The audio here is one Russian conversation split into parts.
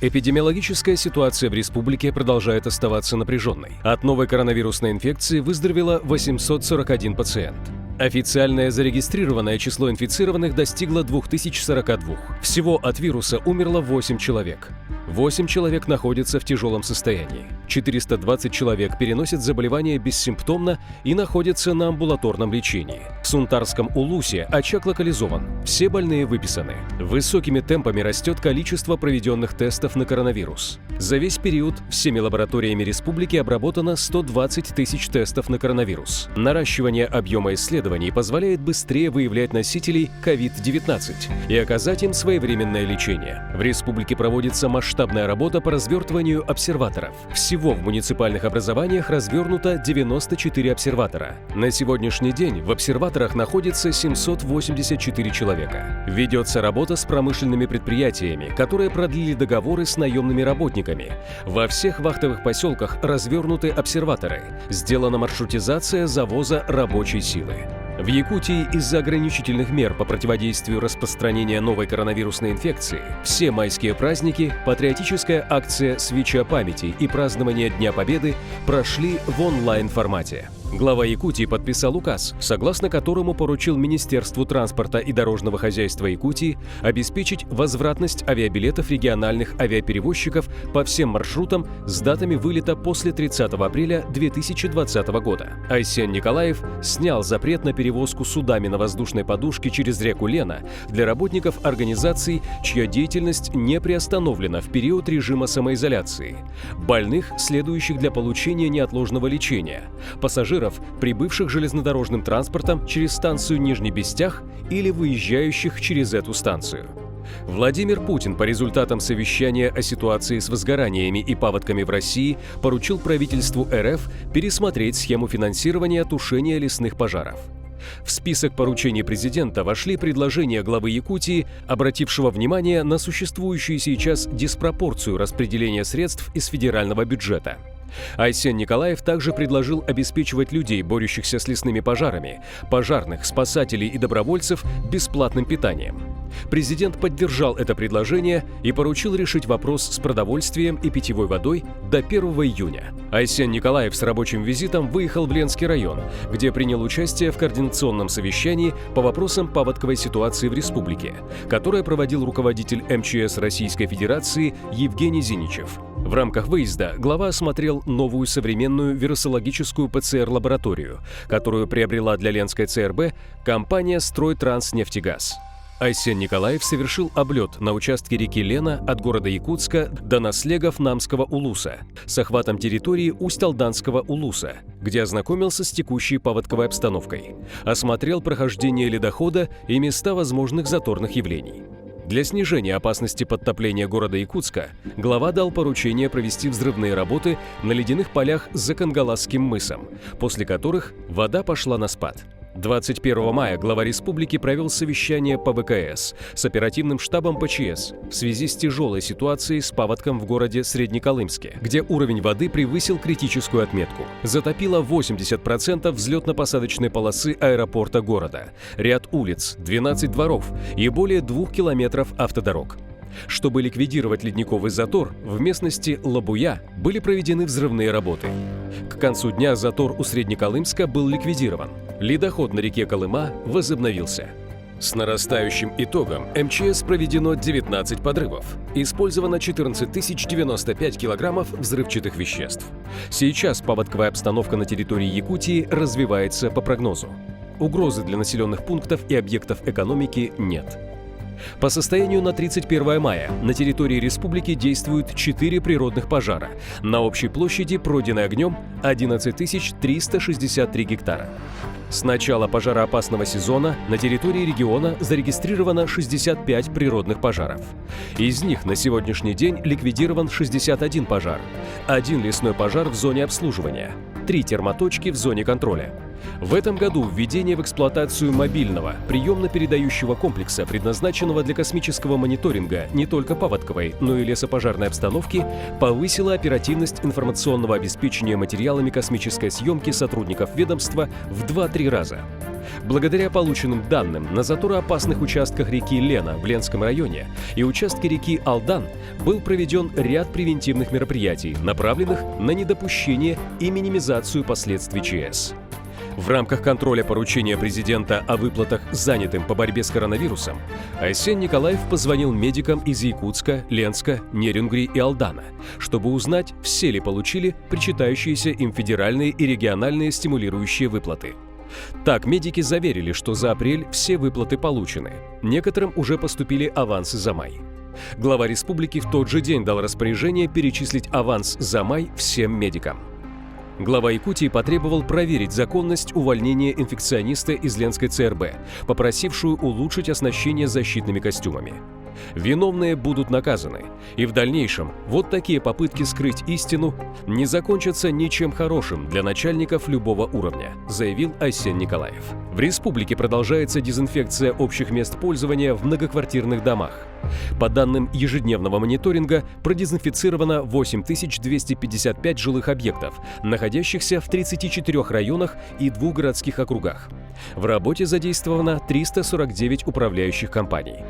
Эпидемиологическая ситуация в республике продолжает оставаться напряженной. От новой коронавирусной инфекции выздоровело 841 пациент. Официальное зарегистрированное число инфицированных достигло 2042. Всего от вируса умерло 8 человек. 8 человек находятся в тяжелом состоянии. 420 человек переносят заболевание бессимптомно и находятся на амбулаторном лечении. В Сунтарском Улусе очаг локализован. Все больные выписаны. Высокими темпами растет количество проведенных тестов на коронавирус. За весь период всеми лабораториями республики обработано 120 тысяч тестов на коронавирус. Наращивание объема исследований позволяет быстрее выявлять носителей COVID-19 и оказать им своевременное лечение. В республике проводится масштабная работа по развертыванию обсерваторов. Всего в муниципальных образованиях развернуто 94 обсерватора. На сегодняшний день в обсерваторах находится 784 человека. Ведется работа с промышленными предприятиями, которые продлили договоры с наемными работниками. Во всех вахтовых поселках развернуты обсерваторы. Сделана маршрутизация завоза рабочей силы. В Якутии из-за ограничительных мер по противодействию распространению новой коронавирусной инфекции все майские праздники, патриотическая акция «Свеча памяти» и празднование Дня Победы прошли в онлайн-формате. Глава Якутии подписал указ, согласно которому поручил Министерству транспорта и дорожного хозяйства Якутии обеспечить возвратность авиабилетов региональных авиаперевозчиков по всем маршрутам с датами вылета после 30 апреля 2020 года. Айсен Николаев снял запрет на перевозку судами на воздушной подушке через реку Лена для работников организаций, чья деятельность не приостановлена в период режима самоизоляции, больных, следующих для получения неотложного лечения, пассажиров, прибывших железнодорожным транспортом через станцию Нижний Бестях или выезжающих через эту станцию. Владимир Путин по результатам совещания о ситуации с возгораниями и паводками в России поручил правительству РФ пересмотреть схему финансирования тушения лесных пожаров. В список поручений президента вошли предложения главы Якутии, обратившего внимание на существующую сейчас диспропорцию распределения средств из федерального бюджета. Айсен Николаев также предложил обеспечивать людей, борющихся с лесными пожарами, пожарных, спасателей и добровольцев бесплатным питанием. Президент поддержал это предложение и поручил решить вопрос с продовольствием и питьевой водой до 1 июня. Айсен Николаев с рабочим визитом выехал в Ленский район, где принял участие в координационном совещании по вопросам паводковой ситуации в республике, которое проводил руководитель МЧС Российской Федерации Евгений Зиничев. В рамках выезда глава осмотрел новую современную вирусологическую ПЦР-лабораторию, которую приобрела для Ленской ЦРБ компания «Стройтранснефтегаз». Айсен Николаев совершил облет на участке реки Лена от города Якутска до наслегов Намского Улуса с охватом территории Усть-Алданского Улуса, где ознакомился с текущей паводковой обстановкой, осмотрел прохождение ледохода и места возможных заторных явлений. Для снижения опасности подтопления города Якутска глава дал поручение провести взрывные работы на ледяных полях за Кангаласским мысом, после которых вода пошла на спад. 21 мая глава республики провел совещание по ВКС с оперативным штабом ПЧС в связи с тяжелой ситуацией с паводком в городе Среднеколымске, где уровень воды превысил критическую отметку. Затопило 80% взлетно-посадочной полосы аэропорта города, ряд улиц, 12 дворов и более 2 километров автодорог. Чтобы ликвидировать ледниковый затор, в местности Лабуя были проведены взрывные работы. К концу дня затор у Среднеколымска был ликвидирован. Ледоход на реке Колыма возобновился. С нарастающим итогом МЧС проведено 19 подрывов. Использовано 14 095 килограммов взрывчатых веществ. Сейчас паводковая обстановка на территории Якутии развивается по прогнозу. Угрозы для населенных пунктов и объектов экономики нет. По состоянию на 31 мая на территории республики действуют 4 природных пожара. На общей площади пройдены огнем 11 363 гектара. С начала пожароопасного сезона на территории региона зарегистрировано 65 природных пожаров. Из них на сегодняшний день ликвидирован 61 пожар, 1 лесной пожар в зоне обслуживания, 3 термоточки в зоне контроля. В этом году введение в эксплуатацию мобильного приемно-передающего комплекса, предназначенного для космического мониторинга не только паводковой, но и лесопожарной обстановки, повысило оперативность информационного обеспечения материалами космической съемки сотрудников ведомства в 2-3 раза. Благодаря полученным данным, на затороопасных участках реки Лена в Ленском районе и участке реки Алдан был проведен ряд превентивных мероприятий, направленных на недопущение и минимизацию последствий ЧС. В рамках контроля поручения президента о выплатах занятым по борьбе с коронавирусом Арсений Николаев позвонил медикам из Якутска, Ленска, Нерюнгри и Алдана, чтобы узнать, все ли получили причитающиеся им федеральные и региональные стимулирующие выплаты. Так, медики заверили, что за апрель все выплаты получены. Некоторым уже поступили авансы за май. Глава республики в тот же день дал распоряжение перечислить аванс за май всем медикам. Глава Якутии потребовал проверить законность увольнения инфекциониста из Ленской ЦРБ, попросившую улучшить оснащение защитными костюмами. Виновные будут наказаны, и в дальнейшем вот такие попытки скрыть истину не закончатся ничем хорошим для начальников любого уровня, заявил Арсений Николаев. В республике продолжается дезинфекция общих мест пользования в многоквартирных домах. По данным ежедневного мониторинга, продезинфицировано 8255 жилых объектов, находящихся в 34 районах и 2 городских округах. В работе задействовано 349 управляющих компаний.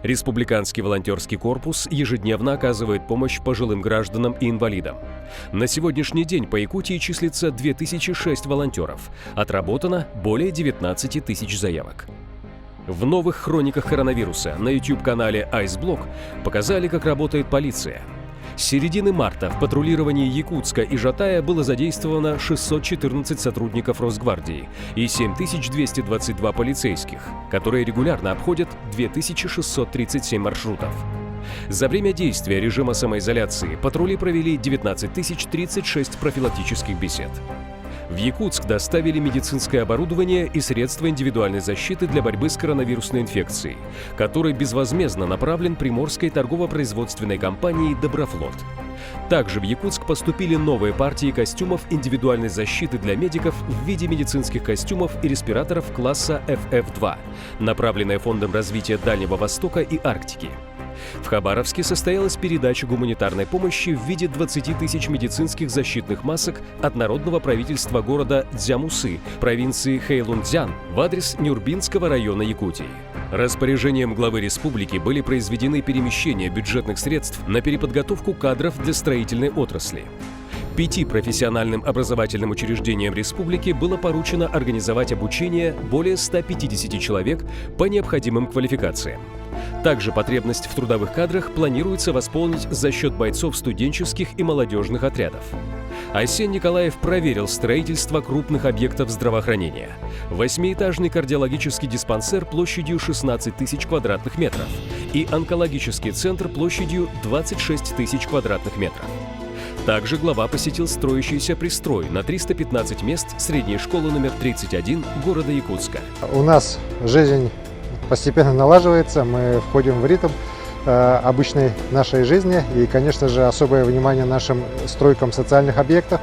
Республиканский волонтерский корпус ежедневно оказывает помощь пожилым гражданам и инвалидам. На сегодняшний день по Якутии числится 2006 волонтеров. Отработано более 19 тысяч заявок. В новых хрониках коронавируса на YouTube-канале Айсблок показали, как работает полиция. С середины марта в патрулировании Якутска и Жатая было задействовано 614 сотрудников Росгвардии и 7222 полицейских, которые регулярно обходят 2637 маршрутов. За время действия режима самоизоляции патрули провели 19 036 профилактических бесед. В Якутск доставили медицинское оборудование и средства индивидуальной защиты для борьбы с коронавирусной инфекцией, который безвозмездно направлен Приморской торгово-производственной компанией «Доброфлот». Также в Якутск поступили новые партии костюмов индивидуальной защиты для медиков в виде медицинских костюмов и респираторов класса FF2, направленные Фондом развития Дальнего Востока и Арктики. В Хабаровске состоялась передача гуманитарной помощи в виде 20 тысяч медицинских защитных масок от народного правительства города Дзямусы, провинции Хэйлунцзян, в адрес Нюрбинского района Якутии. Распоряжением главы республики были произведены перемещения бюджетных средств на переподготовку кадров для строительной отрасли. 5 профессиональным образовательным учреждениям республики было поручено организовать обучение более 150 человек по необходимым квалификациям. Также потребность в трудовых кадрах планируется восполнить за счет бойцов студенческих и молодежных отрядов. Арсений Николаев проверил строительство крупных объектов здравоохранения. 8-этажный кардиологический диспансер площадью 16 тысяч квадратных метров и онкологический центр площадью 26 тысяч квадратных метров. Также глава посетил строящийся пристрой на 315 мест средней школы номер 31 города Якутска. У нас жизнь постепенно налаживается, мы входим в ритм обычной нашей жизни. И, конечно же, особое внимание нашим стройкам социальных объектов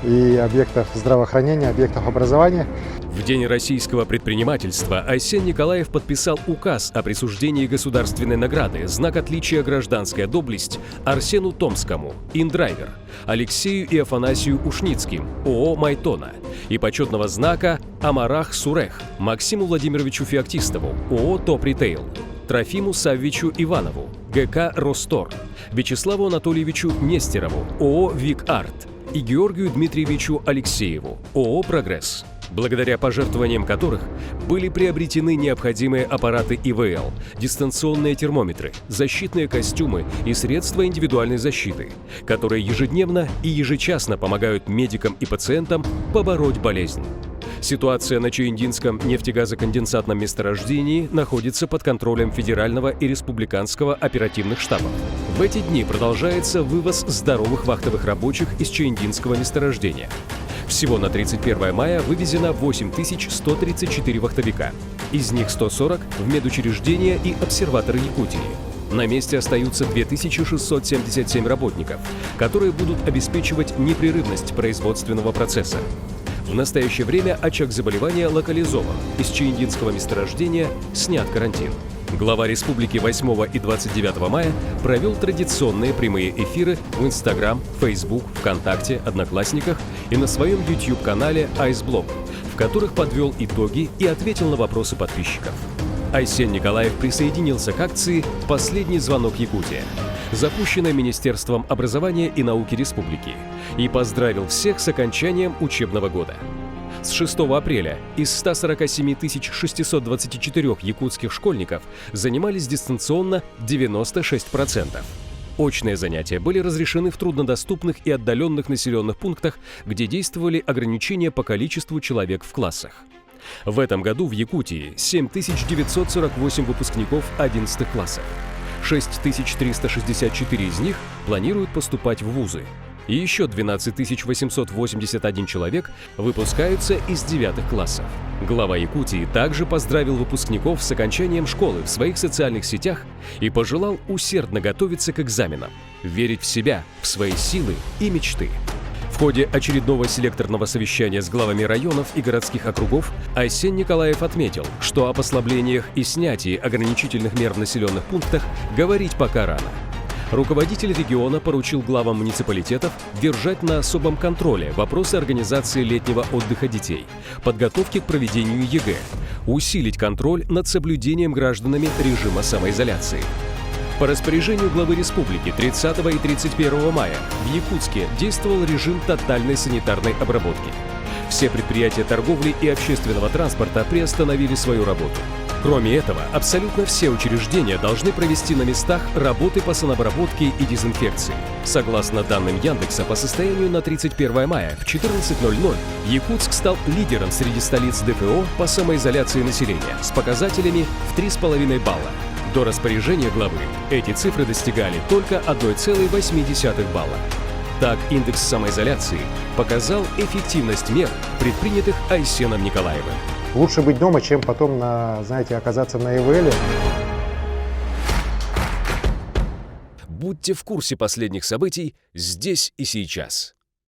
и объектов здравоохранения, объектов образования. В День российского предпринимательства Арсений Николаев подписал указ о присуждении государственной награды «Знак отличия гражданская доблесть» Арсену Томскому, индрайвер, Алексею и Афанасию Ушницким, ООО «Майтона», и почетного знака Амарах Сурех Максиму Владимировичу Феоктистову, ООО «Топ Ритейл», Трофиму Саввичу Иванову, ГК «Ростор», Вячеславу Анатольевичу Нестерову, ООО «Вик Арт» и Георгию Дмитриевичу Алексееву, ООО «Прогресс», благодаря пожертвованиям которых были приобретены необходимые аппараты ИВЛ, дистанционные термометры, защитные костюмы и средства индивидуальной защиты, которые ежедневно и ежечасно помогают медикам и пациентам побороть болезнь. Ситуация на Чаиндинском нефтегазоконденсатном месторождении находится под контролем федерального и республиканского оперативных штабов. В эти дни продолжается вывоз здоровых вахтовых рабочих из Чаиндинского месторождения. Всего на 31 мая вывезено 8134 вахтовика. Из них 140 в медучреждения и обсерваторы Якутии. На месте остаются 2677 работников, которые будут обеспечивать непрерывность производственного процесса. В настоящее время очаг заболевания локализован. Из чаиндинского месторождения снят карантин. Глава республики 8 и 29 мая провел традиционные прямые эфиры в Instagram, Facebook, ВКонтакте, Одноклассниках и на своем YouTube-канале Айсблог, в которых подвел итоги и ответил на вопросы подписчиков. Айсен Николаев присоединился к акции «Последний звонок Якутия», запущенной Министерством образования и науки республики, и поздравил всех с окончанием учебного года. С 6 апреля из 147 624 якутских школьников занимались дистанционно 96%. Очные занятия были разрешены в труднодоступных и отдаленных населенных пунктах, где действовали ограничения по количеству человек в классах. В этом году в Якутии 7948 выпускников 11 классов. 6364 из них планируют поступать в вузы. И еще 12 881 человек выпускаются из 9 классов. Глава Якутии также поздравил выпускников с окончанием школы в своих социальных сетях и пожелал усердно готовиться к экзаменам, верить в себя, в свои силы и мечты. В ходе очередного селекторного совещания с главами районов и городских округов Айсен Николаев отметил, что о послаблениях и снятии ограничительных мер в населенных пунктах говорить пока рано. Руководитель региона поручил главам муниципалитетов держать на особом контроле вопросы организации летнего отдыха детей, подготовки к проведению ЕГЭ, усилить контроль над соблюдением гражданами режима самоизоляции. По распоряжению главы республики 30 и 31 мая в Якутске действовал режим тотальной санитарной обработки. Все предприятия торговли и общественного транспорта приостановили свою работу. Кроме этого, абсолютно все учреждения должны провести на местах работы по санобработке и дезинфекции. Согласно данным Яндекса, по состоянию на 31 мая в 14:00 Якутск стал лидером среди столиц ДФО по самоизоляции населения с показателями в 3,5 балла. До распоряжения главы эти цифры достигали только 1,8 балла. Так, индекс самоизоляции показал эффективность мер, предпринятых Айсеном Николаевым. Лучше быть дома, чем потом, оказаться на ИВЛе. Будьте в курсе последних событий здесь и сейчас.